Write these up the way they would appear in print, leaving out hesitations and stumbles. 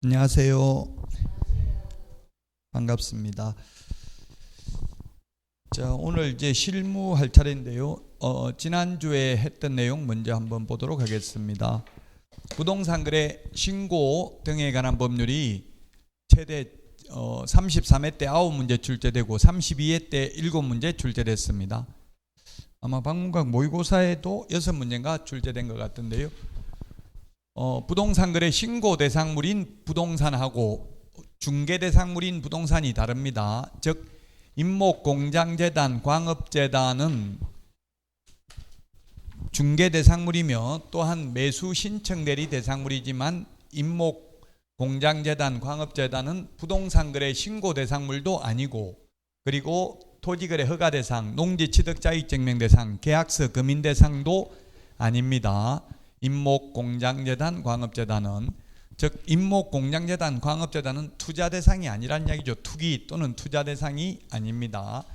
안녕하세요. 반갑습니다. 자, 오늘 이제 실무할 차례인데요. 지난주에 했던 내용 먼저 한번 보도록 하겠습니다. 부동산 거래 신고 등에 관한 법률이 최대 33회 때 9문제 출제되고 32회 때 7문제 출제됐습니다. 아마 방문각 모의고사에도 6문제가 출제된 것 같은데요. 부동산 거래 신고 대상물인 부동산하고 중개 대상물인 부동산이 다릅니다. 즉 임목공장재단, 광업재단은 중개 대상물이며 또한 매수 신청 대리 대상물이지만 임목공장재단, 광업재단은 부동산 거래 신고 대상물도 아니고, 그리고 토지거래 허가 대상, 농지취득자익증명 대상, 계약서 금인 대상도 아닙니다. 임목공장재단, 광업재단은, 즉 임목공장재단, 광업재단은 투자 대상이 아니란 이야기죠. 투기 또는 투자 대상이 아닙니다.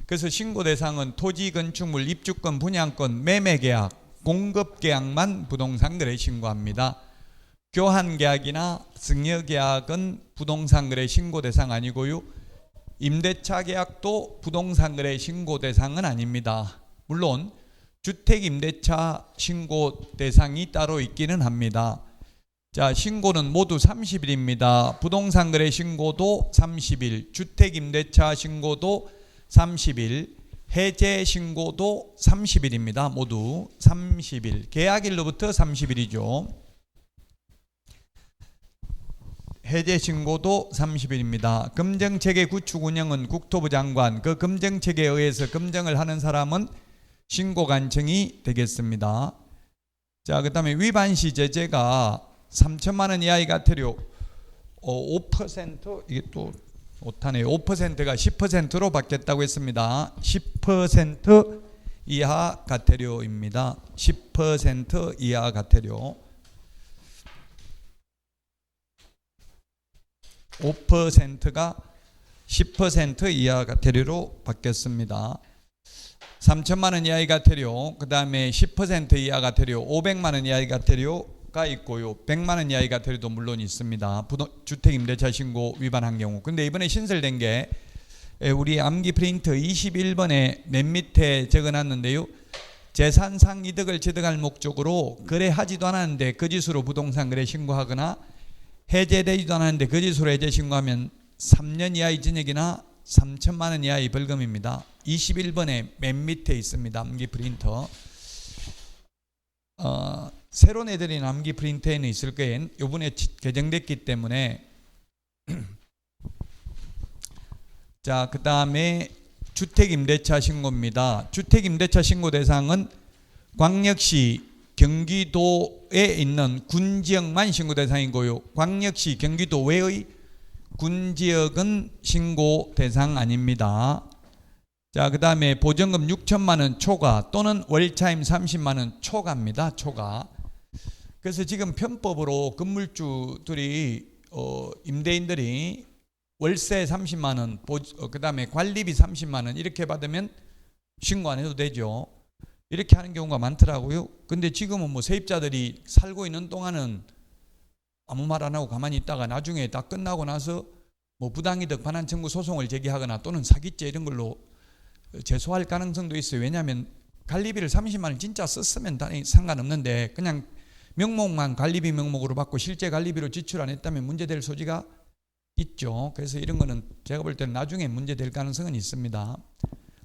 그래서 신고 대상은 토지, 건축물, 입주권, 분양권, 매매계약, 공급계약만 부동산 거래 신고합니다. 교환계약이나 승여계약은 부동산 거래 신고 대상 아니고요. 임대차 계약도 부동산 거래 신고 대상은 아닙니다. 물론 주택 임대차 신고 대상이 따로 있기는 합니다. 자, 신고는 모두 30일입니다. 부동산 거래 신고도 30일, 주택 임대차 신고도 30일, 해제 신고도 30일입니다. 모두 30일. 계약일로부터 30일이죠. 해제 신고도 30일입니다. 검정체계 구축 운영은 국토부 장관, 그 검정체계에 의해서 검정을 하는 사람은 신고 간청이 되겠습니다. 자, 그 다음에 위반 시 제재가 3천만 원 이하의 과태료 5%, 이게 또 못하네요. 5%가 10%로 바뀌었다고 했습니다. 10% 이하 과태료입니다. 10% 이하 과태료. 5%가 10% 이하 과태료로 바뀌었습니다. 3천만 원 이하의 과태료, 그 다음에 10% 이하 과태료, 500만 원 이하의 과태료가 있고요. 100만 원 이하의 과태료도 물론 있습니다. 주택 임대차 신고 위반한 경우. 근데 이번에 신설된 게 우리 암기 프린트 21번에 맨 밑에 적어놨는데요. 재산상 이득을 취득할 목적으로 거래하지도 않았는데 거짓으로 부동산 거래 신고하거나 해제되지도 않았는데 거짓으로 해제 신고하면 3년 이하의 징역이나 3천만 원 이하의 벌금입니다. 21번에 맨 밑에 있습니다. 암기 프린터. 새로 내드린 암기 프린터에는 있을 거예요. 이번에 개정됐기 때문에. 자, 그 다음에 주택임대차 신고입니다. 주택임대차 신고 대상은 광역시, 경기도에 있는 군지역만 신고 대상이고요. 광역시, 경기도 외의 군지역은 신고 대상 아닙니다. 자, 그 다음에 보증금 6천만 원 초과 또는 월차임 30만 원 초과입니다. 초과. 그래서 지금 편법으로 건물주들이 임대인들이 월세 30만 원, 그 다음에 관리비 30만 원 이렇게 받으면 신고 안 해도 되죠. 이렇게 하는 경우가 많더라고요. 근데 지금은 뭐 세입자들이 살고 있는 동안은 아무 말 안 하고 가만히 있다가 나중에 다 끝나고 나서 뭐 부당이득 반환 청구 소송을 제기하거나 또는 사기죄 이런 걸로 제소할 가능성도 있어요. 왜냐하면 관리비를 30만 원 진짜 썼으면 상관없는데 그냥 명목만 관리비 명목으로 받고 실제 관리비로 지출 안 했다면 문제될 소지가 있죠. 그래서 이런 거는 제가 볼 때는 나중에 문제될 가능성은 있습니다.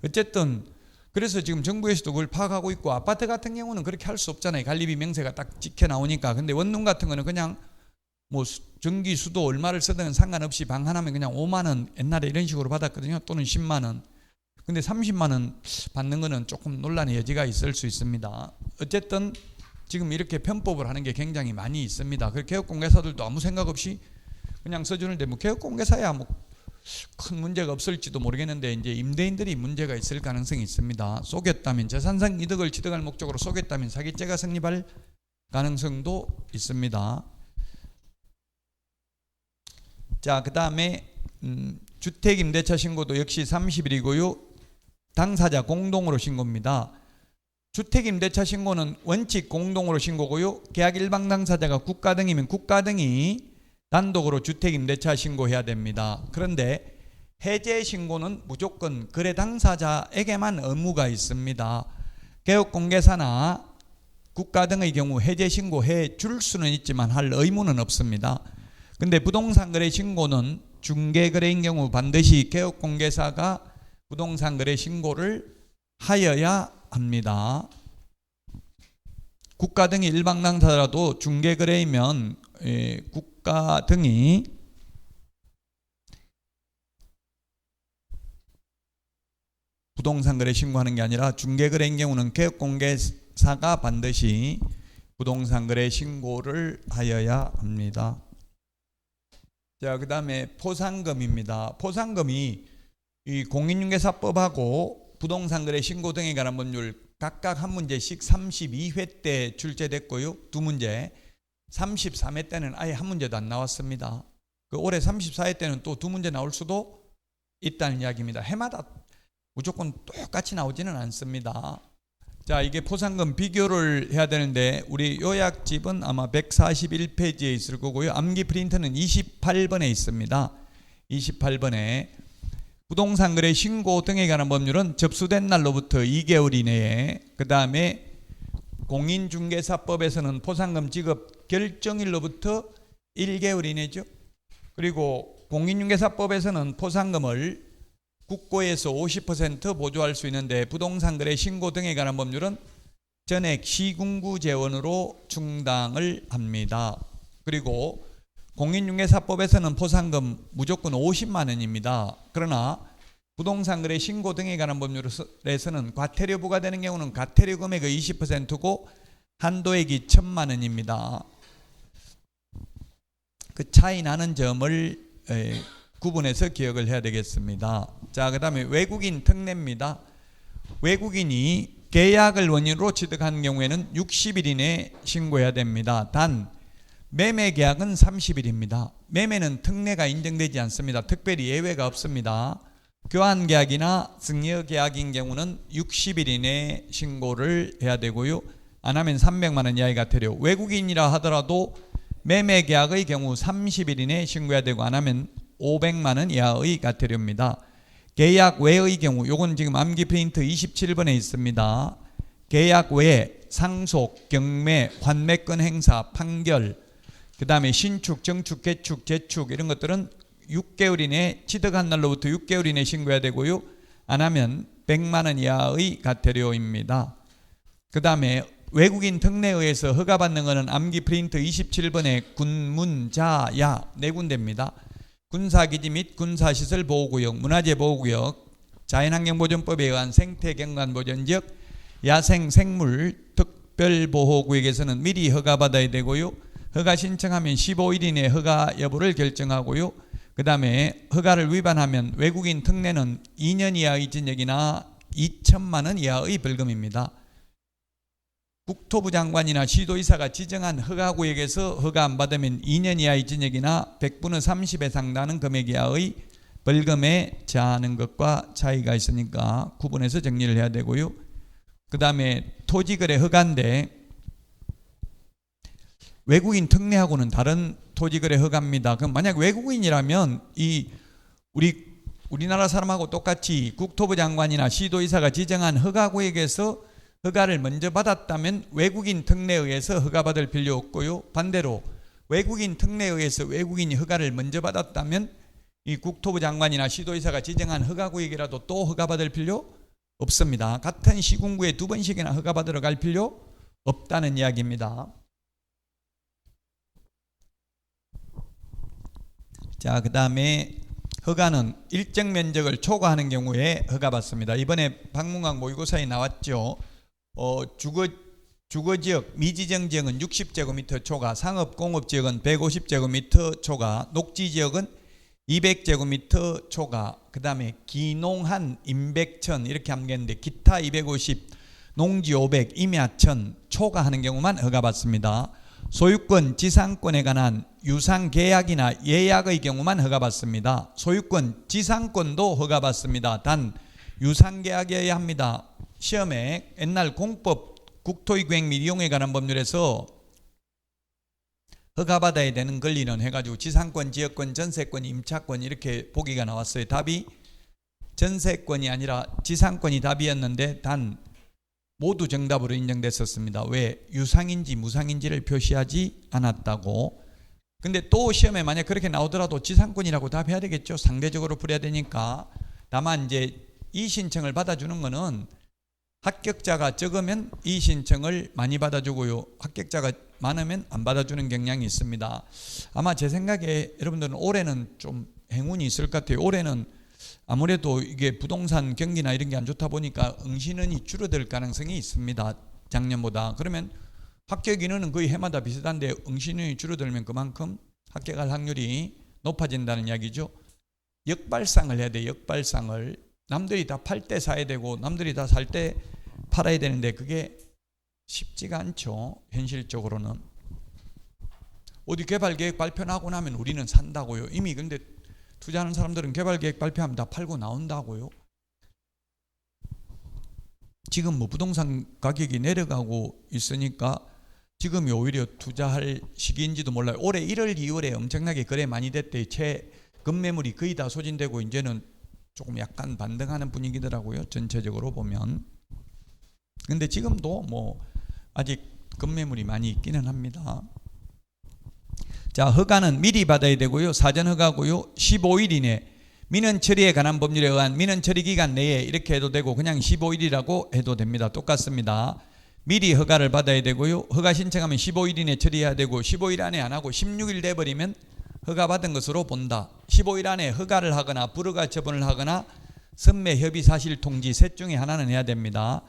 어쨌든 그래서 지금 정부에서도 그걸 파악하고 있고, 아파트 같은 경우는 그렇게 할 수 없잖아요. 관리비 명세가 딱 찍혀 나오니까. 근데 원룸 같은 거는 그냥 뭐 전기 수도 얼마를 쓰든 상관없이 방 하나면 그냥 5만 원 옛날에 이런 식으로 받았거든요. 또는 10만 원. 근데 30만 원 받는 거는 조금 논란의 여지가 있을 수 있습니다. 어쨌든 지금 이렇게 편법을 하는 게 굉장히 많이 있습니다. 그 개업공개사들도 아무 생각 없이 그냥 써주는데, 뭐 개업공개사야 뭐 큰 문제가 없을지도 모르겠는데 이제 임대인들이 문제가 있을 가능성이 있습니다. 속였다면, 재산상 이득을 취득할 목적으로 속였다면 사기죄가 성립할 가능성도 있습니다. 자, 그 다음에 주택 임대차 신고도 역시 30일이고요. 당사자 공동으로 신고입니다. 주택 임대차 신고는 원칙 공동으로 신고고요. 계약 일방 당사자가 국가 등이면 국가 등이 단독으로 주택임대차 신고해야 됩니다. 그런데 해제 신고는 무조건 거래 당사자에게만 의무가 있습니다. 개업공개사나 국가 등의 경우 해제 신고해 줄 수는 있지만 할 의무는 없습니다. 근데 부동산 거래 신고는 중개거래인 경우 반드시 개업공개사가 부동산 거래 신고를 하여야 합니다. 국가 등이 일반 당사자라도 중개거래이면 국가 등이 부동산 거래 신고하는 게 아니라 중개거래인 경우는 개업공개사가 반드시 부동산 거래 신고를 하여야 합니다. 자, 그 다음에 포상금입니다. 포상금이 이 공인중개사법하고 부동산 거래 신고 등에 관한 법률 각각 한 문제씩 32회 때 출제됐고요. 두 문제. 33회 때는 아예 한 문제도 안 나왔습니다. 그 올해 34회 때는 또 두 문제 나올 수도 있다는 이야기입니다. 해마다 무조건 똑같이 나오지는 않습니다. 자, 이게 포상금 비교를 해야 되는데 우리 요약집은 아마 141페이지에 있을 거고요. 암기 프린트는 28번에 있습니다. 28번에 부동산 거래 신고 등에 관한 법률은 접수된 날로부터 2개월 이내에, 그 다음에 공인중개사법에서는 포상금 지급 결정일로부터 1개월 이내죠. 그리고 공인중개사법에서는 포상금을 국고에서 50% 보조할 수 있는데 부동산 거래 신고 등에 관한 법률은 전액 시군구 재원으로 충당을 합니다. 그리고 공인중개사법에서는 포상금 무조건 50만 원입니다. 그러나 부동산 거래 신고 등에 관한 법률에서는 과태료 부과되는 경우는 과태료 금액의 20%고 한도액이 1,000만 원입니다. 그 차이 나는 점을 구분해서 기억을 해야 되겠습니다. 자, 그 다음에 외국인 특례입니다. 외국인이 계약을 원인으로 취득한 경우에는 60일 이내에 신고해야 됩니다. 단 매매 계약은 30일입니다. 매매는 특례가 인정되지 않습니다. 특별히 예외가 없습니다. 교환 계약이나 승여 계약인 경우는 60일 이내에 신고를 해야 되고요. 안 하면 300만 원 이하의 과태료. 외국인이라 하더라도 매매 계약의 경우 30일 이내에 신고해야 되고 안 하면 500만 원 이하의 과태료입니다. 계약 외의 경우, 요건 지금 암기 프린트 27번에 있습니다. 계약 외에 상속, 경매, 환매권 행사, 판결, 그 다음에 신축, 정축, 개축, 재축 이런 것들은 6개월 이내 취득한 날로부터 6개월 이내 신고해야 되고요. 안 하면 100만 원 이하의 과태료입니다. 그 다음에 외국인 특례에 의해서 허가받는 것은 암기 프린트 27번에 군문자야 네 군데입니다. 군사기지 및 군사시설 보호구역, 문화재 보호구역, 자연환경보전법에 의한 생태경관보전지역, 야생생물 특별보호구역에서는 미리 허가받아야 되고요. 허가 신청하면 15일 이내에 허가 여부를 결정하고요. 그 다음에 허가를 위반하면 외국인 특례는 2년 이하의 징역이나 2천만 원 이하의 벌금입니다. 국토부 장관이나 시도의사가 지정한 허가구역에서 허가 안 받으면 2년 이하의 징역이나 100분의 30에 상당하는 금액 이하의 벌금에 처하는 것과 차이가 있으니까 구분해서 정리를 해야 되고요. 그 다음에 토지거래 허가인데 외국인 특례하고는 다른 토지거래 허가입니다. 그럼 만약 외국인이라면 우리나라 사람하고 똑같이 국토부 장관이나 시도의사가 지정한 허가구역에서 허가를 먼저 받았다면 외국인 특례에 의해서 허가받을 필요 없고요. 반대로 외국인 특례에 의해서 외국인이 허가를 먼저 받았다면 이 국토부 장관이나 시도의사가 지정한 허가구역이라도 또 허가받을 필요 없습니다. 같은 시군구에 두 번씩이나 허가받으러 갈 필요 없다는 이야기입니다. 자, 그 다음에 허가는 일정 면적을 초과하는 경우에 허가받습니다. 이번에 박문광 모의고사에 나왔죠. 주거지역, 미지정지역은 60제곱미터 초과, 상업공업지역은 150제곱미터 초과, 녹지지역은 200제곱미터 초과, 그 다음에 기농한, 임백천 이렇게 함께했는데 기타 250, 농지 500, 임야천 초과하는 경우만 허가받습니다. 소유권, 지상권에 관한 유상계약이나 예약의 경우만 허가받습니다. 소유권, 지상권도 허가받습니다. 단 유상계약이어야 합니다. 시험에 옛날 공법 국토기획 및 이용에 관한 법률에서 허가받아야 되는 권리는 해가지고 지상권, 지역권, 전세권, 임차권 이렇게 보기가 나왔어요. 답이 전세권이 아니라 지상권이 답이었는데 단 모두 정답으로 인정됐었습니다. 왜? 유상인지 무상인지를 표시하지 않았다고. 근데 또 시험에 만약 그렇게 나오더라도 지상권이라고 답해야 되겠죠. 상대적으로 풀어야 되니까. 다만 이제 이 신청을 받아주는 거는 합격자가 적으면 이 신청을 많이 받아주고요. 합격자가 많으면 안 받아주는 경향이 있습니다. 아마 제 생각에 여러분들은 올해는 좀 행운이 있을 것 같아요. 올해는 아무래도 이게 부동산 경기나 이런 게 안 좋다 보니까 응시인원이 줄어들 가능성이 있습니다. 작년보다. 그러면 합격 인원은 거의 해마다 비슷한데 응시인원이 줄어들면 그만큼 합격할 확률이 높아진다는 이야기죠. 역발상을 해야 돼요. 역발상을. 남들이 다 팔 때 사야 되고 남들이 다 살 때 팔아야 되는데 그게 쉽지가 않죠. 현실적으로는. 어디 개발계획 발표하고 나면 우리는 산다고요. 이미 근데 투자하는 사람들은 개발계획 발표하면 다 팔고 나온다고요. 지금 뭐 부동산 가격이 내려가고 있으니까 지금이 오히려 투자할 시기인지도 몰라요. 올해 1월, 2월에 엄청나게 거래 많이 됐대요. 금매물이 거의 다 소진되고 이제는 조금 약간 반등하는 분위기더라고요. 전체적으로 보면. 근데 지금도 뭐 아직 금매물이 많이 있기는 합니다. 자, 허가는 미리 받아야 되고요. 사전 허가고요. 15일 이내 민원 처리에 관한 법률에 의한 민원 처리 기간 내에 이렇게 해도 되고 그냥 15일이라고 해도 됩니다. 똑같습니다. 미리 허가를 받아야 되고요. 허가 신청하면 15일 이내 처리해야 되고 15일 안에 안 하고 16일 돼버리면 허가 받은 것으로 본다. 15일 안에 허가를 하거나 불허가 처분을 하거나 선매 협의 사실 통지 셋 중에 하나는 해야 됩니다.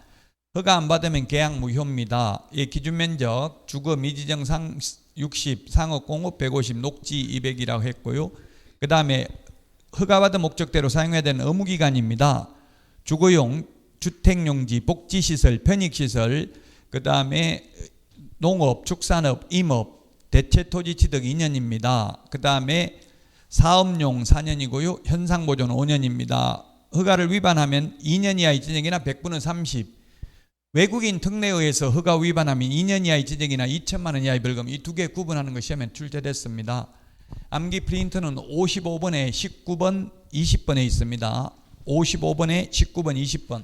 허가 안 받으면 계약 무효입니다. 예, 기준 면적 주거 미지정 상 60, 상업 공업 150, 녹지 200이라고 했고요. 그 다음에 허가받은 목적대로 사용해야 되는 의무기간입니다. 주거용, 주택용지, 복지시설, 편익시설, 그 다음에 농업, 축산업, 임업, 대체토지 취득 2년입니다. 그 다음에 사업용 4년이고요. 현상보존 5년입니다. 허가를 위반하면 2년 이하의 지적이나 100분의 30. 외국인 특례에 의해서 허가 위반하면 2년 이하의 지적이나 2천만 원 이하의 벌금. 이 두 개 구분하는 것 시험에 출제됐습니다. 암기 프린트는 55번에 19번, 20번에 있습니다. 55번에 19번, 20번.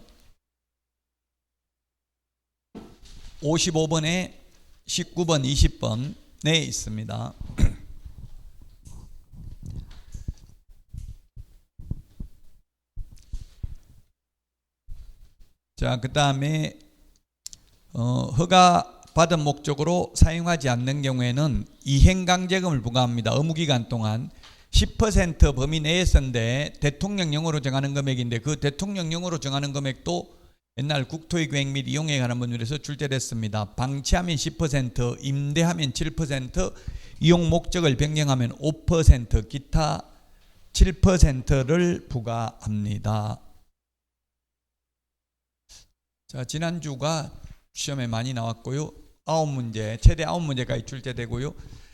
55번에 19번, 20번 네 있습니다. 자, 그 다음에 허가 받은 목적으로 사용하지 않는 경우에는 이행강제금을 부과합니다. 의무기간 동안 10% 범위 내에서인데 대통령령으로 정하는 금액인데 그 대통령령으로 정하는 금액도 옛날 국토의 계획 및 이용에 관한 법률에서 출제됐습니다. 방치하면 10%, 임대하면 7%, 이용 목적을 변경하면 5%, 기타 7%를 부과합니다. 자, 지난주가 시험에 많이 나왔고요. 9문제, 최대 9문제까지 출제되고요.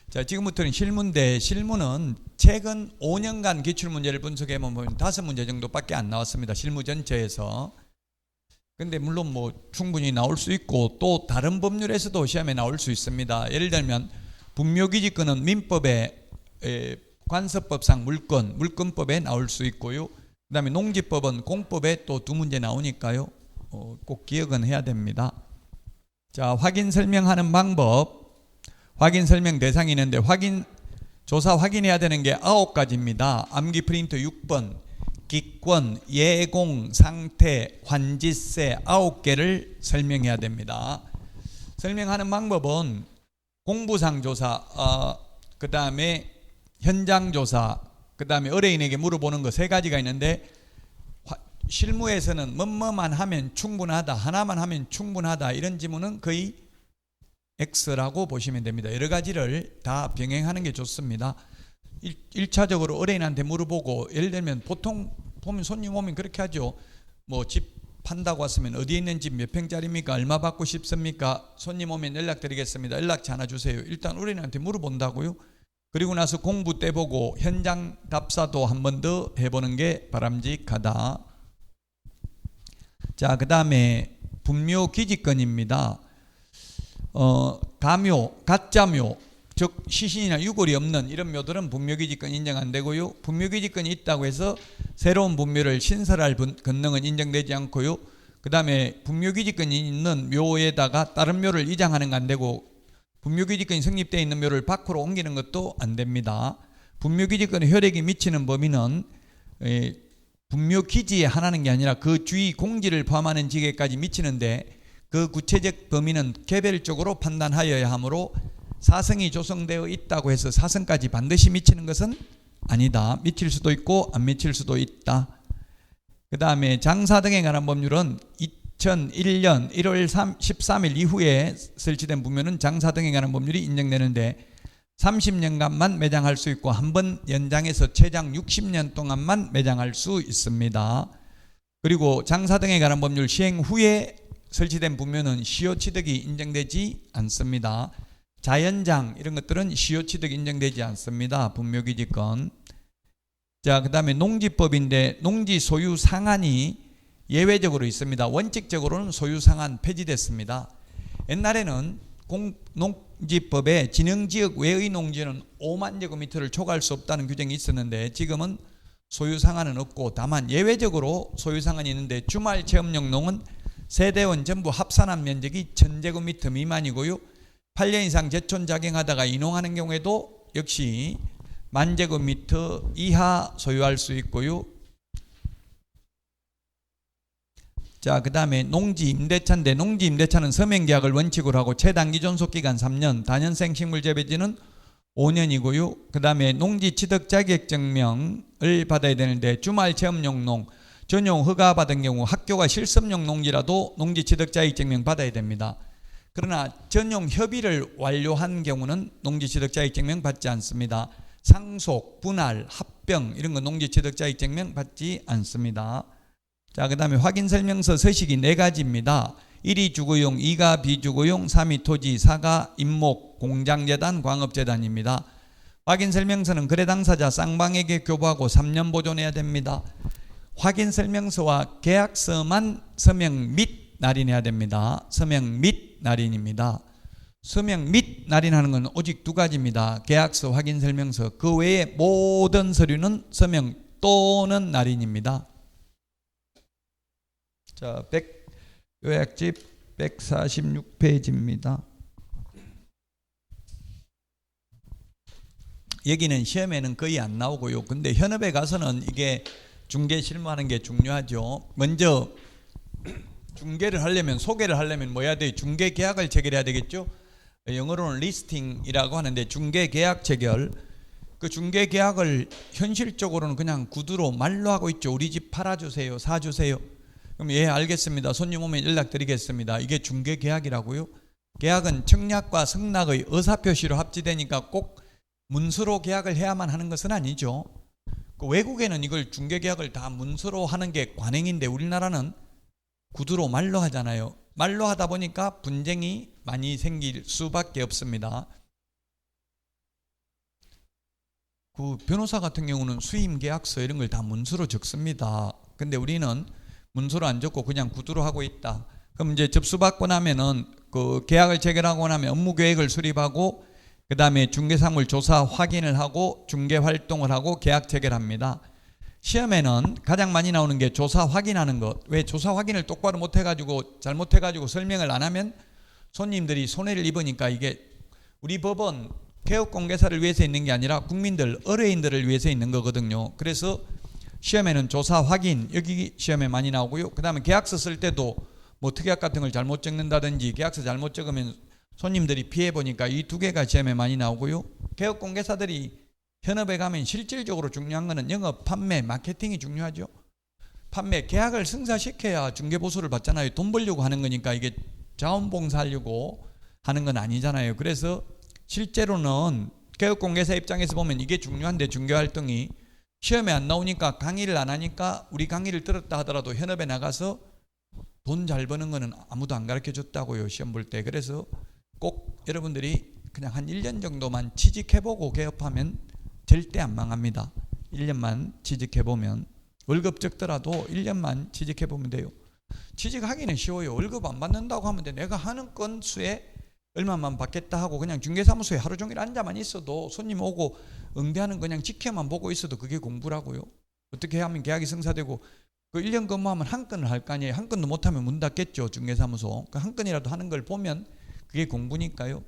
자, 지금부터는 실무인데 실무는 최근 5년간 기출문제를 분석해보면 5문제 정도밖에 안 나왔습니다. 실무 전체에서. 근데 물론 뭐 충분히 나올 수 있고 또 다른 법률에서도 시험에 나올 수 있습니다. 예를 들면 분묘기지권은 민법에 관서법상 물권법에 나올 수 있고요. 그 다음에 농지법은 공법에 또 2문제 나오니까요. 꼭 기억은 해야 됩니다. 자, 확인 설명하는 방법. 확인 설명 대상이 있는데 조사 확인해야 되는 게 9가지입니다. 암기 프린트 6번. 기권, 예공, 상태, 환지세 9개를 설명해야 됩니다. 설명하는 방법은 공부상 조사, 그 다음에 현장 조사, 그 다음에 의뢰인에게 물어보는 거 3가지가 있는데 실무에서는 뭐뭐만 하면 충분하다, 하나만 하면 충분하다 이런 지문은 거의 X라고 보시면 됩니다. 여러 가지를 다 병행하는 게 좋습니다. 1차적으로 의뢰인한테 물어보고 예를 들면 보통 보면 손님 오면 그렇게 하죠. 뭐 집 판다고 왔으면 어디에 있는 집 몇 평짜리입니까? 얼마 받고 싶습니까? 손님 오면 연락드리겠습니다. 연락처 하나 주세요. 일단 의뢰인한테 물어본다고요. 그리고 나서 공부 때 보고 현장 답사도 한 번 더 해보는 게 바람직하다. 자, 그 다음에 분묘 기지권입니다. 가묘, 가짜묘, 즉 시신이나 유골이 없는 이런 묘들은 분묘기지권 인정 안 되고요. 분묘기지권이 있다고 해서 새로운 분묘를 신설할 권능은 인정되지 않고요. 그 다음에 분묘기지권이 있는 묘에다가 다른 묘를 이장하는 거 안 되고, 분묘기지권이 성립되어 있는 묘를 밖으로 옮기는 것도 안 됩니다. 분묘기지권의 효력이 미치는 범위는 분묘기지에 하나는 게 아니라 그 주위 공지를 포함하는 지계까지 미치는데, 그 구체적 범위는 개별적으로 판단하여야 하므로 사성이 조성되어 있다고 해서 사성까지 반드시 미치는 것은 아니다. 미칠 수도 있고 안 미칠 수도 있다. 그 다음에 장사 등에 관한 법률은 2001년 1월 13일 이후에 설치된 분묘는 장사 등에 관한 법률이 인정되는데 30년간만 매장할 수 있고 한 번 연장해서 최장 60년 동안만 매장할 수 있습니다. 그리고 장사 등에 관한 법률 시행 후에 설치된 분묘는 시효취득이 인정되지 않습니다. 자연장 이런 것들은 시효취득 인정되지 않습니다. 분묘기지권. 자, 그 다음에 농지법인데 농지 소유 상한이 예외적으로 있습니다. 원칙적으로는 소유 상한 폐지됐습니다. 옛날에는 농지법에 진흥지역 외의 농지는 5만 제곱미터를 초과할 수 없다는 규정이 있었는데 지금은 소유 상한은 없고 다만 예외적으로 소유 상한이 있는데 주말 체험용 농은 세대원 전부 합산한 면적이 1000제곱미터 미만이고요. 8년 이상 제촌 작용하다가 이농하는 경우에도 역시 10,000제곱미터 이하 소유할 수 있고요. 자, 그 다음에 농지 임대차인데 농지 임대차는 서명계약을 원칙으로 하고 최단기 존속기간 3년, 다년생 식물재배지는 5년이고요. 그 다음에 농지 취득 자격증명을 받아야 되는데 주말 체험용 농, 전용 허가 받은 경우 학교가 실습용 농지라도 농지 취득 자격증명 받아야 됩니다. 그러나 전용 협의를 완료한 경우는 농지 취득 자격증명 받지 않습니다. 상속, 분할, 합병 이런 거 농지 취득 자격증명 받지 않습니다. 자, 그 다음에 확인설명서 서식이 4가지입니다. 1이 주거용, 2가 비주거용, 3이 토지, 4가 임목, 공장재단, 광업재단입니다. 확인설명서는 거래 당사자 쌍방에게 교부하고 3년 보존해야 됩니다. 확인설명서와 계약서만 서명 및 날인해야 됩니다. 서명 및 날인입니다. 서명 및 날인하는 건 오직 2가지입니다. 계약서, 확인설명서. 그 외에 모든 서류는 서명 또는 날인입니다. 자, 요약집 146페이지입니다. 여기는 시험에는 거의 안 나오고요. 근데 현업에 가서는 이게 중개 실무하는 게 중요하죠. 먼저 중개를 하려면, 소개를 하려면 뭐 해야 돼요? 중개 계약을 체결해야 되겠죠. 영어로는 리스팅이라고 하는데 중개 계약 체결. 그 중개 계약을 현실적으로는 그냥 구두로 말로 하고 있죠. 우리 집 팔아주세요, 사주세요. 그럼 예, 알겠습니다. 손님 오면 연락드리겠습니다. 이게 중개 계약이라고요? 계약은 청약과 승낙의 의사표시로 합치되니까 꼭 문서로 계약을 해야만 하는 것은 아니죠. 그 외국에는 이걸 중개 계약을 다 문서로 하는 게 관행인데 우리나라는 구두로 말로 하잖아요. 말로 하다 보니까 분쟁이 많이 생길 수밖에 없습니다. 그 변호사 같은 경우는 수임 계약서 이런 걸 다 문서로 적습니다. 근데 우리는 문서로 안 적고 그냥 구두로 하고 있다. 그럼 이제 접수받고 나면은 그 계약을 체결하고 나면 업무 계획을 수립하고 그 다음에 중개사물 조사 확인을 하고 중개 활동을 하고 계약 체결합니다. 시험에는 가장 많이 나오는 게 조사 확인하는 것. 왜 조사 확인을 똑바로 못해가지고 잘못해가지고 설명을 안 하면 손님들이 손해를 입으니까. 이게 우리 법은 개업공개사를 위해서 있는 게 아니라 국민들, 의뢰인들을 위해서 있는 거거든요. 그래서 시험에는 조사 확인, 여기 시험에 많이 나오고요. 그 다음에 계약서 쓸 때도 뭐 특약 같은 걸 잘못 적는다든지 계약서 잘못 적으면 손님들이 피해 보니까 이 2개가 시험에 많이 나오고요. 개업공개사들이 현업에 가면 실질적으로 중요한 거는 영업, 판매, 마케팅이 중요하죠. 판매, 계약을 승사시켜야 중개보수를 받잖아요. 돈 벌려고 하는 거니까 이게 자원봉사하려고 하는 건 아니잖아요. 그래서 실제로는 개업공개사 입장에서 보면 이게 중요한데 중개활동이 시험에 안 나오니까 강의를 안 하니까 우리 강의를 들었다 하더라도 현업에 나가서 돈 잘 버는 거는 아무도 안 가르쳐 줬다고요. 시험 볼 때. 그래서 꼭 여러분들이 그냥 한 1년 정도만 취직해보고 개업하면 절대 안 망합니다. 1년만 취직해보면. 월급 적더라도 1년만 취직해보면 돼요. 취직하기는 쉬워요. 월급 안 받는다고 하면 돼. 내가 하는 건수에 얼마만 받겠다 하고 그냥 중개사무소에 하루 종일 앉아만 있어도 손님 오고 응대하는 그냥 지켜만 보고 있어도 그게 공부라고요. 어떻게 하면 계약이 성사되고 그 1년 근무하면 한 건을 할 거 아니에요. 한 건도 못하면 문 닫겠죠, 중개사무소. 그 한 건이라도 하는 걸 보면 그게 공부니까요.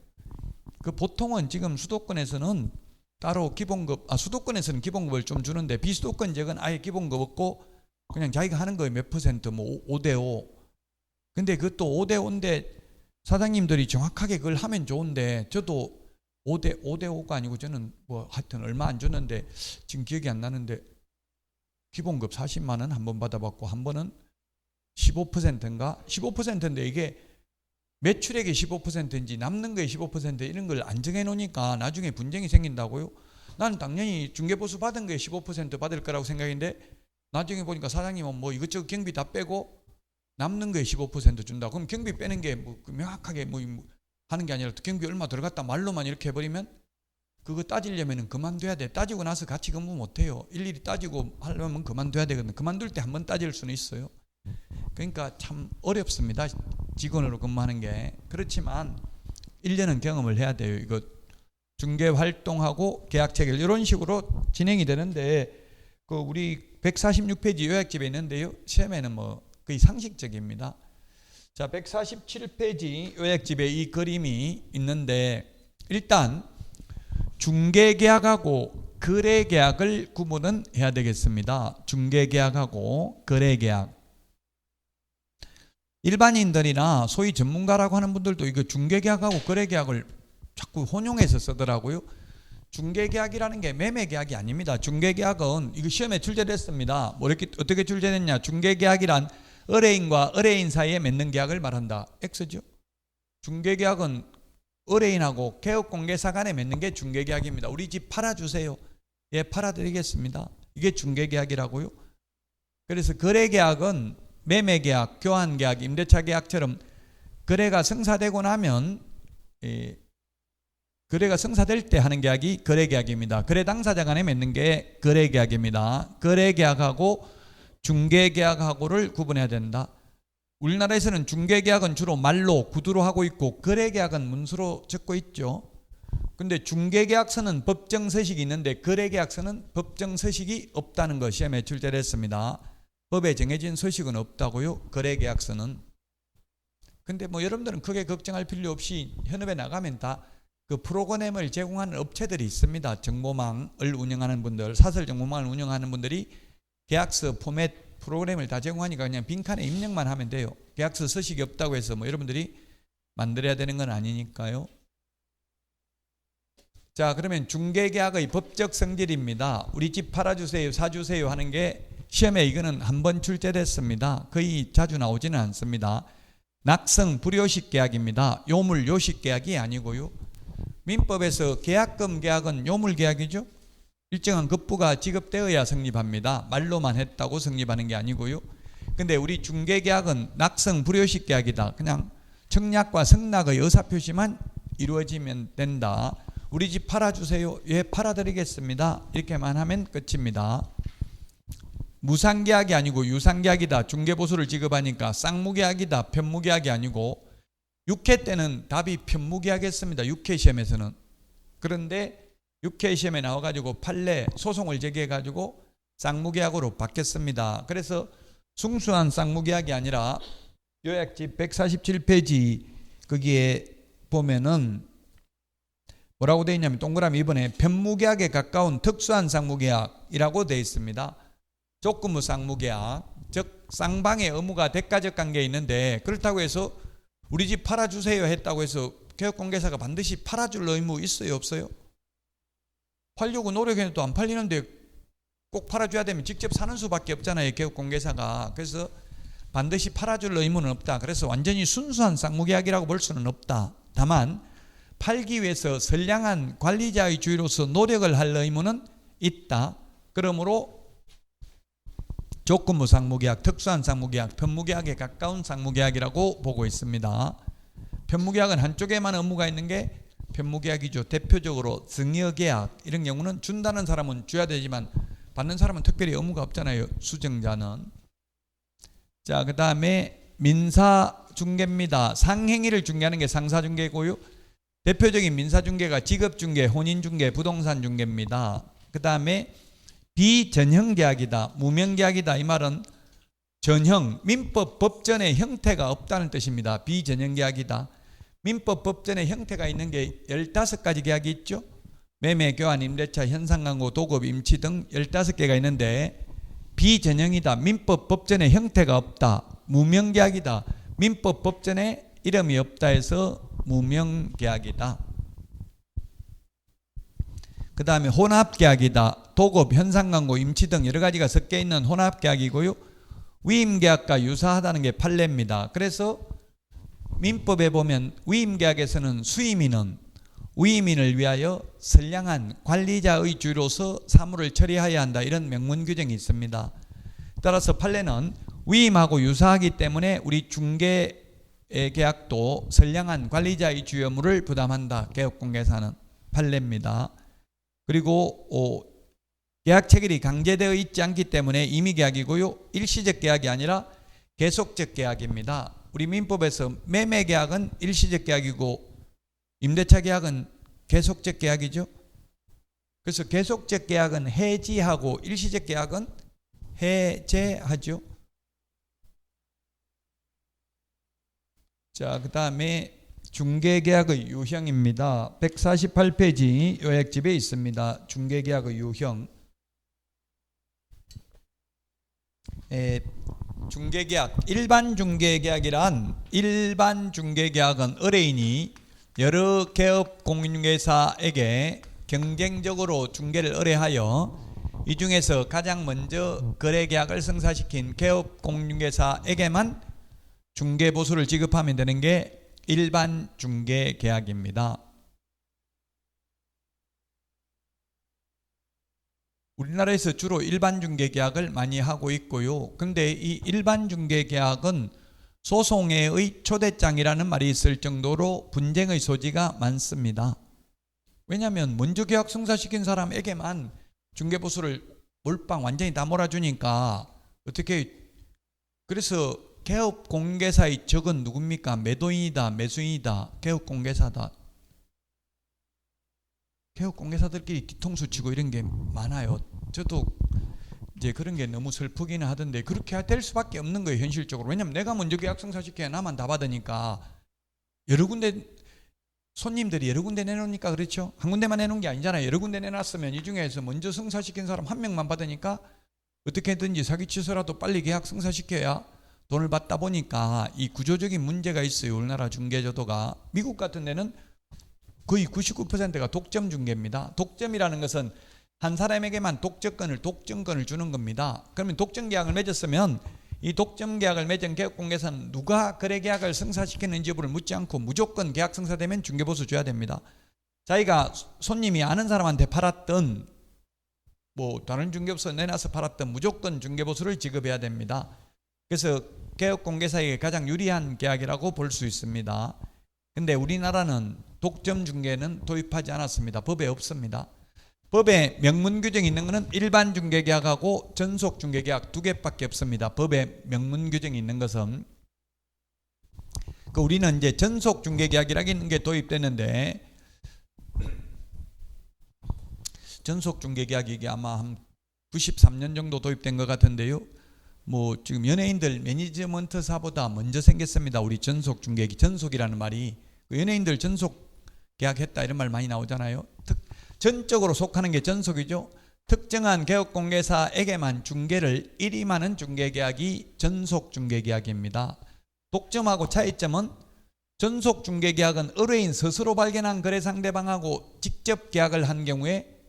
그 보통은 지금 수도권에서는 따로 기본급, 수도권에서는 기본급을 좀 주는데 비수도권 지역은 아예 기본급 없고 그냥 자기가 하는 거에 몇 퍼센트 뭐 5대5. 근데 그것도 5대5인데 사장님들이 정확하게 그걸 하면 좋은데 저도 5대5가 아니고 저는 뭐 하여튼 얼마 안 줬는데 지금 기억이 안 나는데 기본급 40만 원 한 번 받아봤고 한 번은 15%인가? 15%인데 이게 매출액의 15%인지 남는 거의 15% 이런 걸 안 정해 놓으니까 나중에 분쟁이 생긴다고요. 나는 당연히 중개보수 받은 거에 15% 받을 거라고 생각했는데 나중에 보니까 사장님은 뭐 이것저것 경비 다 빼고 남는 거에 15% 준다. 그럼 경비 빼는 게 뭐 명확하게 뭐 하는 게 아니라 경비 얼마 들어갔다 말로만 이렇게 해버리면 그거 따지려면 그만둬야 돼. 따지고 나서 같이 근무 못해요. 일일이 따지고 하려면 그만둬야 되거든요. 그만둘 때 한번 따질 수는 있어요. 그러니까 참 어렵습니다. 직원으로 근무하는 게. 그렇지만 1년은 경험을 해야 돼요. 이거 중개 활동하고 계약 체결 이런 식으로 진행이 되는데 그 우리 146페이지 요약집에 있는데요. 시험에는 뭐 거의 상식적입니다. 자, 147페이지 요약집에 이 그림이 있는데 일단 중개계약하고 거래계약을 구분은 해야 되겠습니다. 중개계약하고 거래계약. 일반인들이나 소위 전문가라고 하는 분들도 이거 중개계약하고 거래계약을 자꾸 혼용해서 쓰더라고요. 중개계약이라는 게 매매계약이 아닙니다. 중개계약은 이거 시험에 출제됐습니다. 뭐 이렇게 어떻게 출제됐냐? 중개계약이란 의뢰인과 의뢰인 사이에 맺는 계약을 말한다. X죠. 중개계약은 의뢰인하고 개업공개사 간에 맺는 게 중개계약입니다. 우리 집 팔아주세요. 예, 팔아드리겠습니다. 이게 중개계약이라고요. 그래서 거래계약은 매매계약, 교환계약, 임대차계약처럼 거래가 성사되고 나면 거래가 성사될 때 하는 계약이 거래계약입니다. 거래 당사자 간에 맺는 게 거래계약입니다. 거래계약하고 중개계약하고를 구분해야 된다. 우리나라에서는 중개계약은 주로 말로 구두로 하고 있고 거래계약은 문서로 적고 있죠. 근데 중개계약서는 법정서식이 있는데 거래계약서는 법정서식이 없다는 것 시험에 출제됐습니다. 법에 정해진 서식은 없다고요. 거래계약서는. 근데 뭐 여러분들은 크게 걱정할 필요 없이 현업에 나가면 다 그 프로그램을 제공하는 업체들이 있습니다. 정보망을 운영하는 분들, 사설 정보망을 운영하는 분들이 계약서 포맷 프로그램을 다 제공하니까 그냥 빈칸에 입력만 하면 돼요. 계약서 서식이 없다고 해서 뭐 여러분들이 만들어야 되는 건 아니니까요. 자, 그러면 중개계약의 법적 성질입니다. 우리 집 팔아주세요, 사주세요 하는 게 시험에 이거는 한 번 출제됐습니다. 거의 자주 나오지는 않습니다. 낙성 불요식 계약입니다. 요물 요식 계약이 아니고요. 민법에서 계약금 계약은 요물 계약이죠. 일정한 급부가 지급되어야 성립합니다. 말로만 했다고 성립하는 게 아니고요. 근데 우리 중개계약은 낙성 불요식 계약이다. 그냥 청약과 성락의 의사표시만 이루어지면 된다. 우리 집 팔아주세요. 예, 팔아드리겠습니다. 이렇게만 하면 끝입니다. 무상계약이 아니고 유상계약이다. 중개보수를 지급하니까 쌍무계약이다. 편무계약이 아니고 6회 때는 답이 편무계약이었습니다. 6회 시험에서는. 그런데 6회 시험에 나와가지고 판례 소송을 제기해가지고 쌍무계약으로 바뀌었습니다. 그래서 순수한 쌍무계약이 아니라 요약집 147페이지 거기에 보면은 뭐라고 되어 있냐면 동그라미 이번에 편무계약에 가까운 특수한 쌍무계약이라고 되어 있습니다. 조건부 쌍무계약, 즉 쌍방의 의무가 대가적 관계에 있는데 그렇다고 해서 우리 집 팔아주세요 했다고 해서 개업공개사가 반드시 팔아줄 의무 있어요 없어요? 팔려고 노력해도 안 팔리는데 꼭 팔아줘야 되면 직접 사는 수밖에 없잖아요, 개업공개사가. 그래서 반드시 팔아줄 의무는 없다. 그래서 완전히 순수한 쌍무계약이라고 볼 수는 없다. 다만 팔기 위해서 선량한 관리자의 주의로서 노력을 할 의무는 있다. 그러므로 조건부 쌍무계약, 특수한 쌍무계약, 편무계약에 가까운 쌍무계약이라고 보고 있습니다. 편무계약은 한쪽에만 의무가 있는 게 편무계약이죠. 대표적으로 증여계약 이런 경우는 준다는 사람은 줘야 되지만 받는 사람은 특별히 의무가 없잖아요. 수정자는. 자, 그 다음에 민사중개입니다. 상행위를 중개하는 게 상사중개고요. 대표적인 민사중개가 직업중개, 혼인중개, 부동산중개입니다. 그 다음에 비전형계약이다, 무명계약이다. 이 말은 전형, 민법 법전에 형태가 없다는 뜻입니다. 비전형계약이다. 민법 법전에 형태가 있는 게 15가지 계약이 있죠. 매매, 교환, 임대차, 현상광고, 도급, 임치 등 15개가 있는데 비전형이다. 민법 법전에 형태가 없다. 무명계약이다. 민법 법전에 이름이 없다 해서 무명계약이다. 그 다음에 혼합계약이다. 도급, 현상광고, 임치 등 여러 가지가 섞여 있는 혼합계약이고요. 위임계약과 유사하다는 게 판례입니다. 그래서 민법에 보면 위임계약에서는 수임인은 위임인을 위하여 선량한 관리자의 주로서 사무를 처리해야 한다, 이런 명문 규정이 있습니다. 따라서 판례는 위임하고 유사하기 때문에 우리 중개 계약도 선량한 관리자의 주요 의무를 부담한다. 개업공개사는 판례입니다. 그리고 계약 체결이 강제되어 있지 않기 때문에 임의계약이고요. 일시적 계약이 아니라 계속적 계약입니다. 우리 민법에서 매매 계약은 일시적 계약이고 임대차 계약은 계속적 계약이죠. 그래서 계속적 계약은 해지하고 일시적 계약은 해제하죠. 자, 그 다음에 중개계약의 유형입니다. 148페이지 요약집에 있습니다. 중개계약의 유형. 중개계약, 일반 중개계약이란, 일반 중개계약은 의뢰인이 여러 개업 공인중개사에게 경쟁적으로 중개를 의뢰하여 이 중에서 가장 먼저 거래계약을 성사시킨 개업 공인중개사에게만 중개보수를 지급하면 되는 게 일반 중개계약입니다. 우리나라에서 주로 일반 중개계약을 많이 하고 있고요. 근데 이 일반 중개계약은 소송의 초대장이라는 말이 있을 정도로 분쟁의 소지가 많습니다. 왜냐하면 먼저 계약 성사시킨 사람에게만 중개보수를 몰빵 완전히 다 몰아주니까 어떻게, 그래서 개업공개사의 적은 누굽니까? 매도인이다, 매수인이다, 개업공개사다. 개업공개사들끼리 뒤통수 치고 이런 게 많아요. 저도 이제 그런 게 너무 슬프기는 하던데 그렇게 될 수밖에 없는 거예요, 현실적으로. 왜냐면 내가 먼저 계약 성사시켜야 나만 다 받으니까. 여러 군데 손님들이 여러 군데 내놓으니까 그렇죠. 한 군데만 내놓은 게 아니잖아요. 여러 군데 내놨으면 이 중에서 먼저 성사시킨 사람 한 명만 받으니까 어떻게든지 사기치서라도 빨리 계약 성사시켜야 돈을 받다 보니까 이 구조적인 문제가 있어요. 우리나라 중개제도가. 미국 같은 데는 거의 99%가 독점 중개입니다. 독점이라는 것은 한 사람에게만 독점권을 주는 겁니다. 그러면 독점 계약을 맺었으면 이 독점 계약을 맺은 개업공개사는 누가 거래 계약을 성사시켰는지 여부를 묻지 않고 무조건 계약 성사되면 중개보수 줘야 됩니다. 자기가 손님이 아는 사람한테 팔았던, 뭐 다른 중개업소 내놔서 팔았던 무조건 중개보수를 지급해야 됩니다. 그래서 개업공개사에게 가장 유리한 계약이라고 볼 수 있습니다. 근데 우리나라는 독점 중개는 도입하지 않았습니다. 법에 없습니다. 법에 명문 규정이 있는 것은 일반 중개계약하고 전속 중개계약 두 개밖에 없습니다. 법에 명문 규정이 있는 것은. 우리는 이제 전속 중개계약이라는 게 도입됐는데, 전속 중개계약이 이게 아마 한 93년 정도 도입된 것 같은데요. 뭐 지금 연예인들 매니지먼트사보다 먼저 생겼습니다. 우리 전속 중개기, 전속이라는 말이. 연예인들 전속 계약했다 이런 말 많이 나오잖아요. 전적으로 속하는 게 전속이죠. 특정한 개업공개사에게만 중개를 일임하는 중개계약이 전속 중개계약입니다. 독점하고 차이점은 전속 중개계약은 의뢰인 스스로 발견한 거래 상대방하고 직접 계약을 한 경우에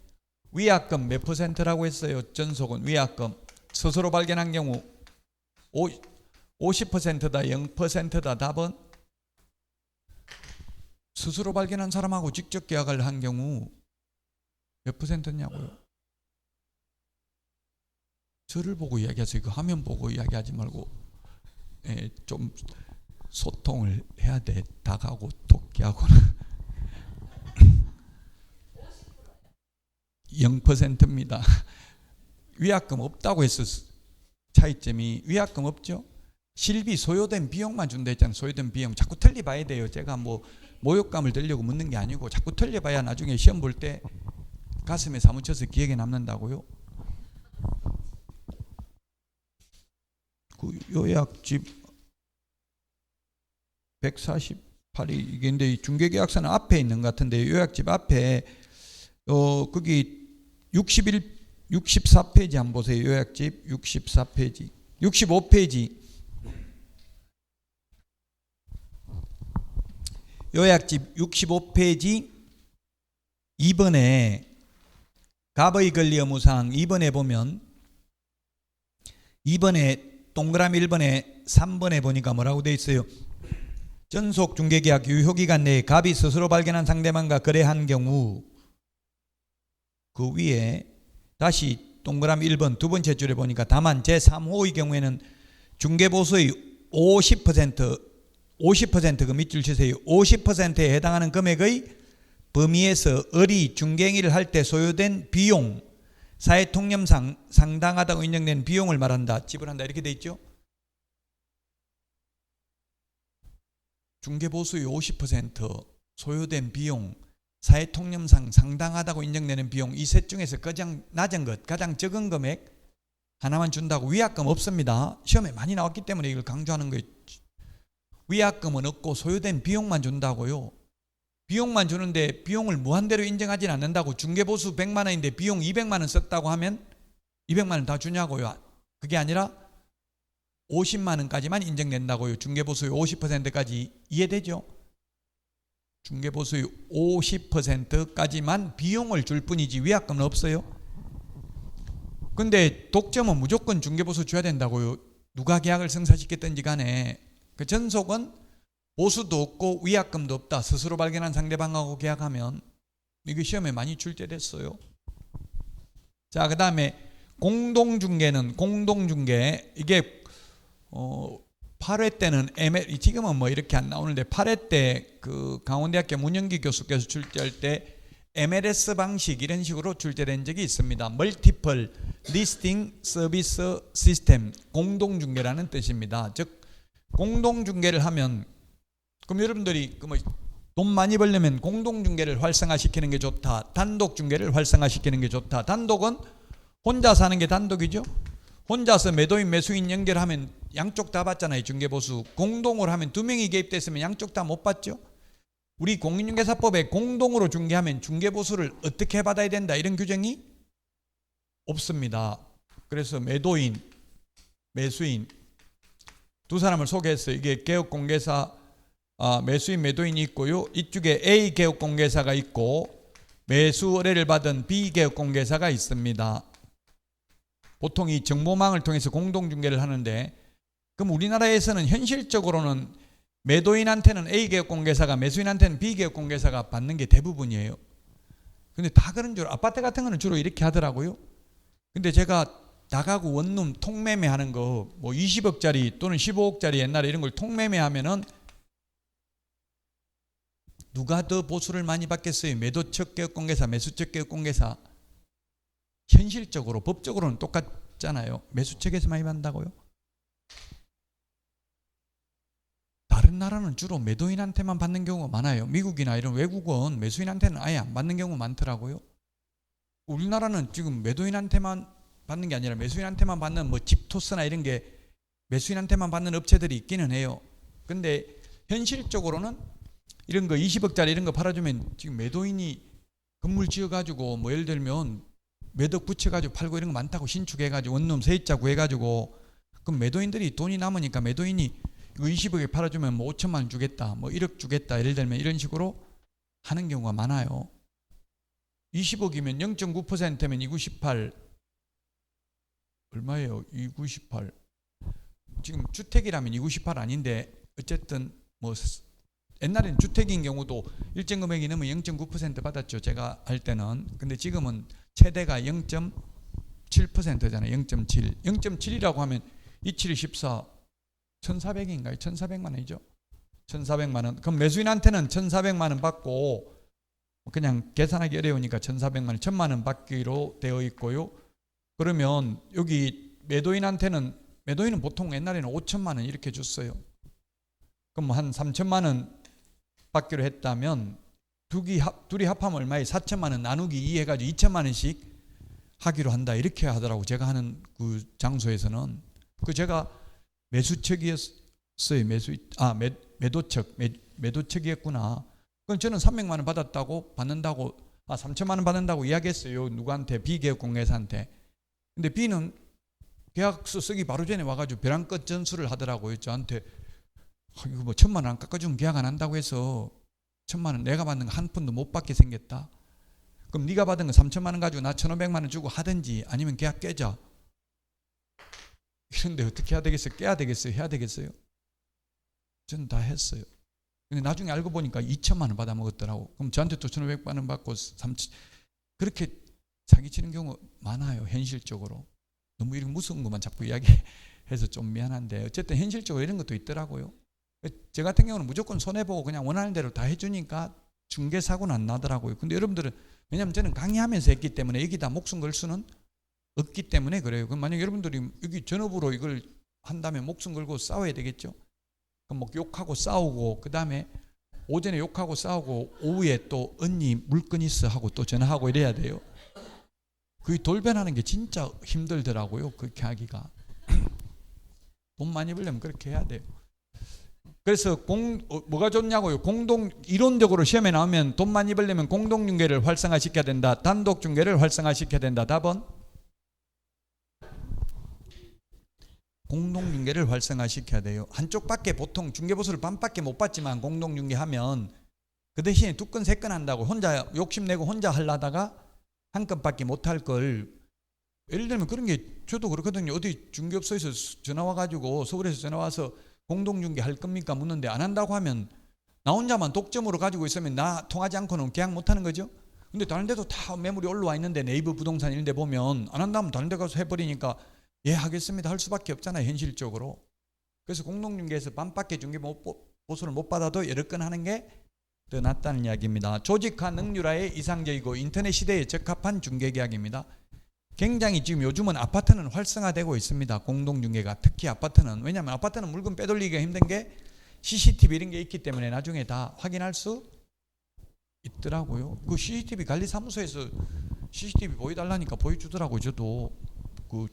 위약금 몇 %라고 했어요. 전속은 위약금 스스로 발견한 경우 50%다 0%다. 답은 스스로 발견한 사람하고 직접 계약을 한 경우 몇 %냐고요? 저를 보고 이야기하세요. 그 화면 보고 이야기하지 말고. 좀 소통을 해야 돼. 닭하고 토끼하고는. 0%입니다. 위약금 없다고 했어. 차이점이 위약금 없죠. 실비 소요된 비용만 준다 했잖아요. 소요된 비용. 자꾸 틀려봐야 돼요. 제가 뭐 모욕감을 들려고 묻는 게 아니고 자꾸 틀려봐야 나중에 시험 볼 때 가슴에 사무쳐서 기억에 남는다고요. 그 요약집 148이 이게 근데 중개계약서는 앞에 있는 것 같은데 요약집 앞에 거기 64페이지 한번 보세요. 요약집 64페이지 65페이지 요약집 65페이지 2번에 갑의 권리 의무사항 2번에 보면 2번에 동그라미 1번에 3번에 보니까 뭐라고 되어 있어요? 전속 중개계약 유효기간 내에 갑이 스스로 발견한 상대방과 거래한 경우 그 위에 다시 동그라미 1번 두 번째 줄에 보니까 다만 제3호의 경우에는 중개보수의 50% 그 밑줄 치세요. 50%에 해당하는 금액의 범위에서 을이 중개행위를 할 때 소요된 비용, 사회통념상 상당하다고 인정된 비용을 말한다. 지불한다 이렇게 돼 있죠. 중개보수의 50% 소요된 비용, 사회통념상 상당하다고 인정되는 비용 이 셋 중에서 가장 낮은 것, 가장 적은 금액 하나만 준다고. 위약금 없습니다. 시험에 많이 나왔기 때문에 이걸 강조하는 거예요. 위약금은 없고 소요된 비용만 준다고요. 비용만 주는데 비용을 무한대로 인정하진 않는다고. 중개보수 100만 원인데 비용 200만 원 썼다고 하면 200만 원 다 주냐고요. 그게 아니라 50만 원까지만 인정된다고요. 중개보수의 50%까지. 이해되죠? 중개보수의 50%까지만 비용을 줄 뿐이지 위약금은 없어요. 근데 독점은 무조건 중개보수 줘야 된다고요. 누가 계약을 성사시켰든지 간에. 그 전속은 보수도 없고 위약금도 없다. 스스로 발견한 상대방하고 계약하면. 이게 시험에 많이 출제됐어요. 자, 그 다음에 공동중개는 공동중개. 이게 8회 때는 지금은 뭐 이렇게 안 나오는데 8회 때 그 강원대학교 문영기 교수께서 출제할 때 MLS 방식 이런 식으로 출제된 적이 있습니다. 멀티플 리스팅 서비스 시스템, 공동중개라는 뜻입니다. 즉 공동중개를 하면 그럼 여러분들이 돈 많이 벌려면 공동중개를 활성화시키는 게 좋다. 단독중개를 활성화시키는 게 좋다. 단독은 혼자서 하는 게 단독이죠. 혼자서 매도인 매수인 연결하면 양쪽 다 받잖아요. 중개보수. 공동으로 하면 두 명이 개입됐으면 양쪽 다 못 받죠. 우리 공인중개사법에 공동으로 중개하면 중개보수를 어떻게 받아야 된다 이런 규정이 없습니다. 그래서 매도인 매수인 두 사람을 소개했어요. 이게 개업공개사 매수인 매도인이 있고요. 이쪽에 A 개업공개사가 있고 매수 의뢰를 받은 B 개업공개사가 있습니다. 보통 이 정보망을 통해서 공동중개를 하는데 그럼 우리나라에서는 현실적으로는 매도인한테는 A 개업공개사가 매수인한테는 B 개업공개사가 받는 게 대부분이에요. 근데 다 그런 줄 아파트 같은 거는 주로 이렇게 하더라고요. 근데 제가 다가구 원룸 통매매 하는 거 뭐 20억짜리 또는 15억짜리 옛날에 이런 걸 통매매 하면은 누가 더 보수를 많이 받겠어요? 매도 측 개업공개사, 매수 측 개업공개사. 현실적으로 법적으로는 똑같잖아요. 매수 측에서 많이 받는다고요? 다른 나라는 주로 매도인한테만 받는 경우가 많아요. 미국이나 이런 외국은 매수인한테는 아예 안 받는 경우가 많더라고요. 우리나라는 지금 매도인한테만 받는 게 아니라 매수인한테만 받는 뭐 집토스나 이런 게 매수인한테만 받는 업체들이 있기는 해요. 근데 현실적으로는 이런 거 20억짜리 이런 거 팔아주면 지금 매도인이 건물 지어가지고 뭐 예를 들면 매덕 붙여가지고 팔고 이런 거 많다고 신축해가지고 원룸 세입자 구해가지고 그럼 매도인들이 돈이 남으니까 매도인이 이거 20억에 팔아주면 뭐 5천만 원 주겠다 뭐 1억 주겠다 예를 들면 이런 식으로 하는 경우가 많아요. 20억이면 0.9%면 298 얼마예요? 298 지금 주택이라면 298 아닌데 어쨌든 뭐 옛날에는 주택인 경우도 일정 금액이 넘으면 0.9% 받았죠. 제가 할 때는. 근데 지금은 최대가 0.7%잖아요. 0.7. 0.7이라고 하면 27이 14 1,400인가요? 1,400만 원이죠. 1,400만 원. 그럼 매수인한테는 1,400만 원 받고 그냥 계산하기 어려우니까 1,400만 원, 1,000만 원 받기로 되어 있고요. 그러면 여기 매도인한테는 매도인은 보통 옛날에는 5천만 원 이렇게 줬어요. 그럼 한 3천만 원 받기로 했다면 둘이 합하면 얼마에 4천만 원 나누기 2 해가지고 2천만 원씩 하기로 한다 이렇게 하더라고. 제가 하는 그 장소에서는. 그 제가 매수척이었어요. 매도척이었구나. 그럼 저는 300만 원 받는다고 3천만 원 받는다고 이야기했어요. 누구한테? B계약 공개사한테. 근데 B는 계약서 쓰기 바로 전에 와가지고 벼랑 끝 전수를 하더라고요. 저한테 이거 뭐 1,000만 원 안 깎아주면 계약 안 한다고 해서 1,000만 원 내가 받는 거 한 푼도 못 받게 생겼다. 그럼 네가 받은 거 3천만 원 가지고 나 1,500만 원 주고 하든지 아니면 계약 깨자. 이런데 어떻게 해야 되겠어요? 깨야 되겠어요? 해야 되겠어요? 저는 다 했어요. 근데 나중에 알고 보니까 2천만 원 받아 먹었더라고. 그럼 저한테 또 1,500만 원 받고 3천 그렇게 사기치는 경우 많아요. 현실적으로. 너무 이런 무서운 것만 자꾸 이야기해서 좀 미안한데 어쨌든 현실적으로 이런 것도 있더라고요. 저 같은 경우는 무조건 손해보고 그냥 원하는 대로 다 해주니까 중개사고는 안 나더라고요. 근데 여러분들은 왜냐하면 저는 강의하면서 했기 때문에 여기다 목숨 걸 수는 없기 때문에 그래요. 그럼 만약 여러분들이 여기 전업으로 이걸 한다면 목숨 걸고 싸워야 되겠죠. 그럼 뭐 욕하고 싸우고 그 다음에 오전에 욕하고 싸우고 오후에 또 언니 물건 있어 하고 또 전화하고 이래야 돼요. 그 돌변하는 게 진짜 힘들더라고요. 그렇게 하기가. 돈 많이 벌려면 그렇게 해야 돼요. 그래서 뭐가 좋냐고요? 이론적으로 시험에 나오면 돈 많이 벌려면 공동중개를 활성화시켜야 된다. 단독중개를 활성화시켜야 된다. 답은? 공동중개를 활성화시켜야 돼요. 한쪽밖에 보통 중개보수를 반밖에 못 받지만 공동중개하면 그 대신에 2건 3건 한다고 혼자 욕심내고 혼자 하려다가 한 건밖에 못 할 걸. 예를 들면 그런 게 저도 그렇거든요. 어디 중개업소에서 전화 와가지고 서울에서 전화 와서 공동중개 할 겁니까 묻는데 안 한다고 하면 나 혼자만 독점으로 가지고 있으면 나 통하지 않고는 계약 못 하는 거죠. 근데 다른 데도 다 매물이 올라와 있는데 네이버 부동산 이런 데 보면 안 한다면 다른 데 가서 해버리니까 예 하겠습니다 할 수밖에 없잖아요. 현실적으로. 그래서 공동중개에서 반밖에 중개보수를 못 받아도 여러 건 하는 게 더 낫다는 이야기입니다. 조직화 능률화에 이상적이고 인터넷 시대에 적합한 중개계약입니다. 굉장히 지금 요즘은 아파트는 활성화되고 있습니다. 공동중개가. 특히 아파트는. 왜냐하면 아파트는 물건 빼돌리기가 힘든 게 CCTV 이런 게 있기 때문에 나중에 다 확인할 수 있더라고요. 그 CCTV 관리사무소에서 CCTV 보여달라니까 보여주더라고요. 저도 그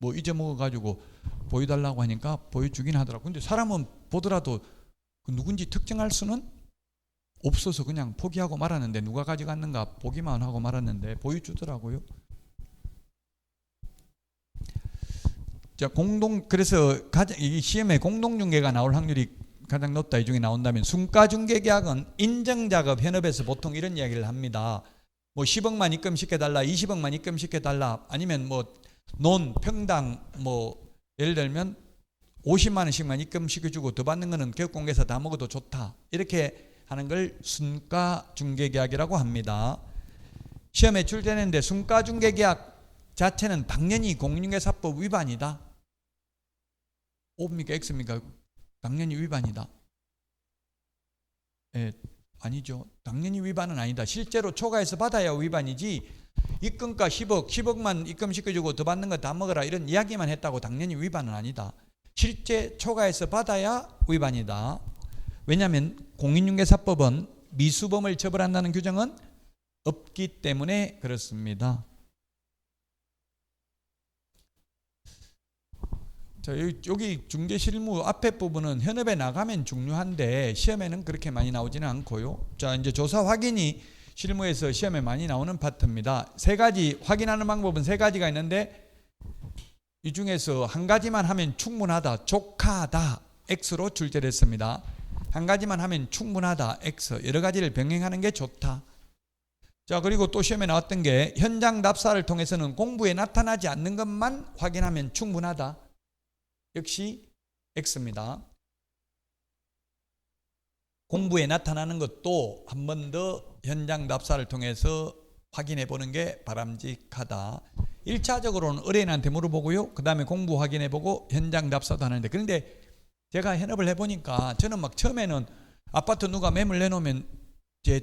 뭐 잊어먹어가지고 보여달라고 하니까 보여주긴 하더라고요. 근데 사람은 보더라도 그 누군지 특정할 수는 없어서 그냥 포기하고 말았는데 누가 가져갔는가 보기만 하고 말았는데 보여주더라고요. 자, 그래서 이 시험에 공동중개가 나올 확률이 가장 높다. 이 중에 나온다면 순가중개계약은 인정작업 현업에서 보통 이런 이야기를 합니다. 뭐 10억만 입금시켜달라, 20억만 입금시켜달라, 아니면 뭐 평당 뭐 예를 들면 50만 원씩만 입금시켜주고 더 받는 거는 개업공개사 다 먹어도 좋다. 이렇게 하는 걸 순가중개계약이라고 합니다. 시험에 출제되는데 순가중개계약 자체는 당연히 공인중개사법 위반이다. O입니까 X입니까? 당연히 위반이다. 아니죠. 당연히 위반은 아니다. 실제로 초과해서 받아야 위반이지 입금가 10억만 입금시켜주고 더 받는 거 다 먹어라 이런 이야기만 했다고 당연히 위반은 아니다. 실제 초과해서 받아야 위반이다. 왜냐하면 공인중개사법은 미수범을 처벌한다는 규정은 없기 때문에 그렇습니다. 자, 여기 중개실무 앞에 부분은 현업에 나가면 중요한데 시험에는 그렇게 많이 나오지는 않고요. 자, 이제 조사 확인이 실무에서 시험에 많이 나오는 파트입니다. 3가지 확인하는 방법은 3가지가 있는데 이 중에서 한 가지만 하면 충분하다, 족하다, X로 출제됐습니다. 한 가지만 하면 충분하다, X. 여러 가지를 병행하는 게 좋다. 자, 그리고 또 시험에 나왔던 게 현장 답사를 통해서는 공부에 나타나지 않는 것만 확인하면 충분하다. 역시 X입니다. 공부에 나타나는 것도 한 번 더 현장 답사를 통해서 확인해 보는 게 바람직하다. 1차적으로는 의뢰인한테 물어보고요. 그 다음에 공부 확인해 보고 현장 답사도 하는데, 그런데 제가 현업을 해보니까 저는 막 처음에는 아파트 누가 매물 내놓으면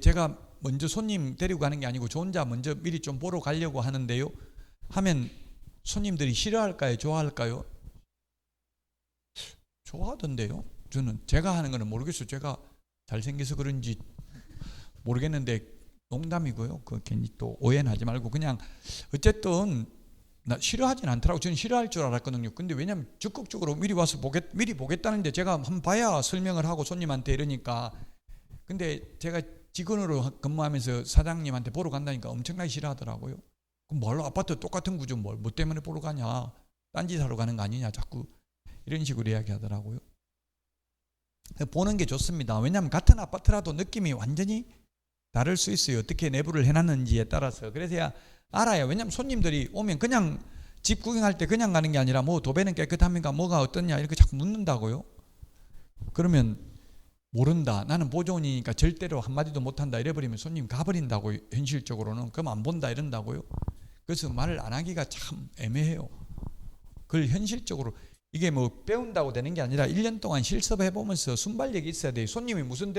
제가 먼저 손님 데리고 가는 게 아니고 저 혼자 먼저 미리 좀 보러 가려고 하는데요. 하면 손님들이 싫어할까요? 좋아할까요? 좋아하던데요. 저는 제가 하는 거는 모르겠어요. 제가 잘생겨서 그런지 모르겠는데 농담이고요. 그 괜히 또 오해는 하지 말고 그냥 어쨌든 나 싫어하진 않더라고. 저는 싫어할 줄 알았거든요. 근데 왜냐면 적극적으로 미리 와서 미리 보겠다는데 제가 한번 봐야 설명을 하고 손님한테 이러니까. 근데 제가 직원으로 근무하면서 사장님한테 보러 간다니까 엄청나게 싫어하더라고요. 그럼 뭘로 아파트 똑같은 구조 뭐 때문에 보러 가냐? 딴짓 하러 가는 거 아니냐? 자꾸 이런 식으로 이야기하더라고요. 보는 게 좋습니다. 왜냐하면 같은 아파트라도 느낌이 완전히 다를 수 있어요. 어떻게 내부를 해놨는지에 따라서. 그래서야 알아요. 왜냐하면 손님들이 오면 그냥 집 구경할 때 그냥 가는 게 아니라 뭐 도배는 깨끗합니까? 뭐가 어떻냐? 이렇게 자꾸 묻는다고요. 그러면 모른다. 나는 보조원이니까 절대로 한마디도 못한다. 이래버리면 손님 가버린다고요. 현실적으로는. 그럼 안 본다 이런다고요. 그래서 말을 안 하기가 참 애매해요. 그걸 현실적으로 이게 뭐 배운다고 되는 게 아니라 1년 동안 실습해보면서 순발력이 있어야 돼요. 손님이 무슨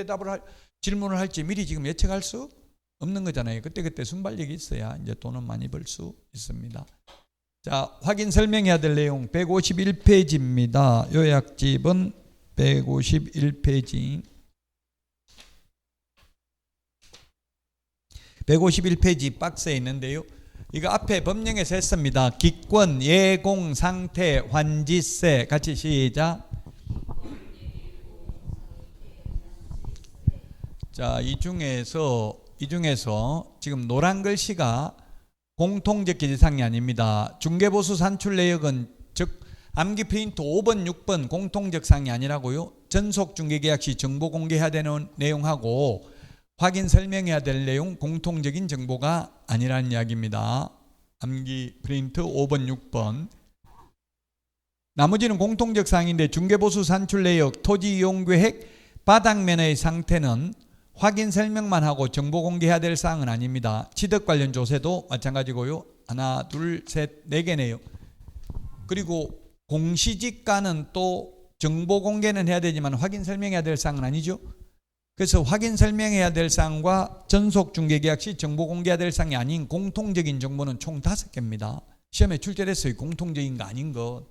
질문을 할지 미리 지금 예측할 수 없는 거잖아요. 그때 순발력이 있어야 이제 돈은 많이 벌 수 있습니다. 자, 확인 설명해야 될 내용 151페이지입니다. 요약집은 151페이지. 151페이지 박스에 있는데요. 이거 앞에 법령에서 했습니다. 기권, 예공, 상태, 환지세. 같이 시작. 자, 이 중에서 지금 노란 글씨가 공통적 기재사항이 아닙니다. 중개보수 산출 내역은 즉 암기 프린트 5번, 6번 공통적 사항이 아니라고요. 전속 중개계약 시 정보 공개해야 되는 내용하고 확인 설명해야 될 내용 공통적인 정보가 아니라는 이야기입니다. 암기 프린트 5번, 6번. 나머지는 공통적 사항인데 중개보수 산출 내역, 토지 이용 계획, 바닥면의 상태는 확인 설명만 하고 정보 공개해야 될 사항은 아닙니다. 취득 관련 조세도 마찬가지고요. 하나, 둘, 셋, 네 개네요. 그리고 공시지가는 또 정보 공개는 해야 되지만 확인 설명해야 될 사항은 아니죠. 그래서 확인 설명해야 될 사항과 전속 중개계약 시 정보 공개해야 될 사항이 아닌 공통적인 정보는 총 5개입니다. 시험에 출제됐어요. 공통적인 거 아닌 것.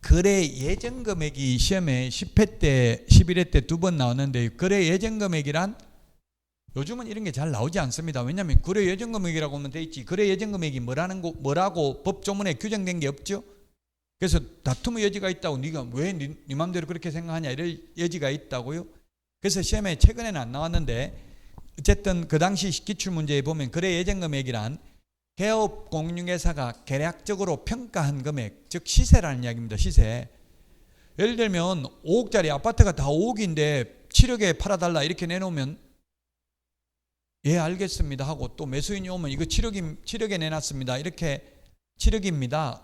거래 예정 금액이 시험에 10회 때, 11회 때 2번 나왔는데 거래 예정 금액이란 요즘은 이런 게 잘 나오지 않습니다. 왜냐하면 거래 예정 금액이라고 하면 돼 있지. 거래 예정 금액이 뭐라고 법조문에 규정된 게 없죠. 그래서 다툼의 여지가 있다고 네가 왜 네 맘대로 그렇게 생각하냐 이럴 여지가 있다고요. 그래서 시험에 최근에는 안 나왔는데 어쨌든 그 당시 기출문제에 보면 거래 예정 금액이란 개업 공유회사가 계략적으로 평가한 금액, 즉 시세라는 이야기입니다. 시세. 예를 들면 5억짜리 아파트가 다 5억인데 7억에 팔아달라 이렇게 내놓으면 예 알겠습니다 하고 또 매수인이 오면 이거 7억에 내놨습니다. 이렇게 7억입니다.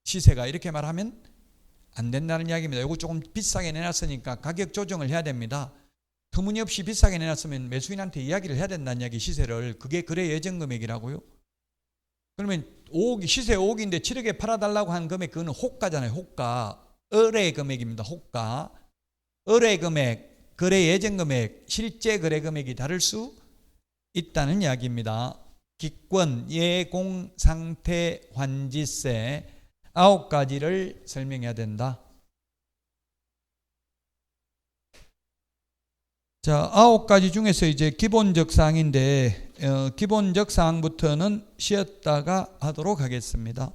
시세가 이렇게 말하면 안 된다는 이야기입니다. 이거 조금 비싸게 내놨으니까 가격 조정을 해야 됩니다. 터무니없이 비싸게 내놨으면 매수인한테 이야기를 해야 된다는 이야기 시세를. 그게 거래 예정 금액이라고요. 그러면 5억, 시세 5억인데 7억에 팔아달라고 한 금액 그거는 호가잖아요. 호가. 의뢰 금액입니다. 호가. 의뢰 금액, 거래 예정 금액, 실제 거래 금액이 다를 수 있다는 이야기입니다. 기권, 예공, 상태, 환지세 9가지를 설명해야 된다. 자, 9가지 중에서 이제 기본적 사항인데 기본적 사항부터는 쉬었다가 하도록 하겠습니다.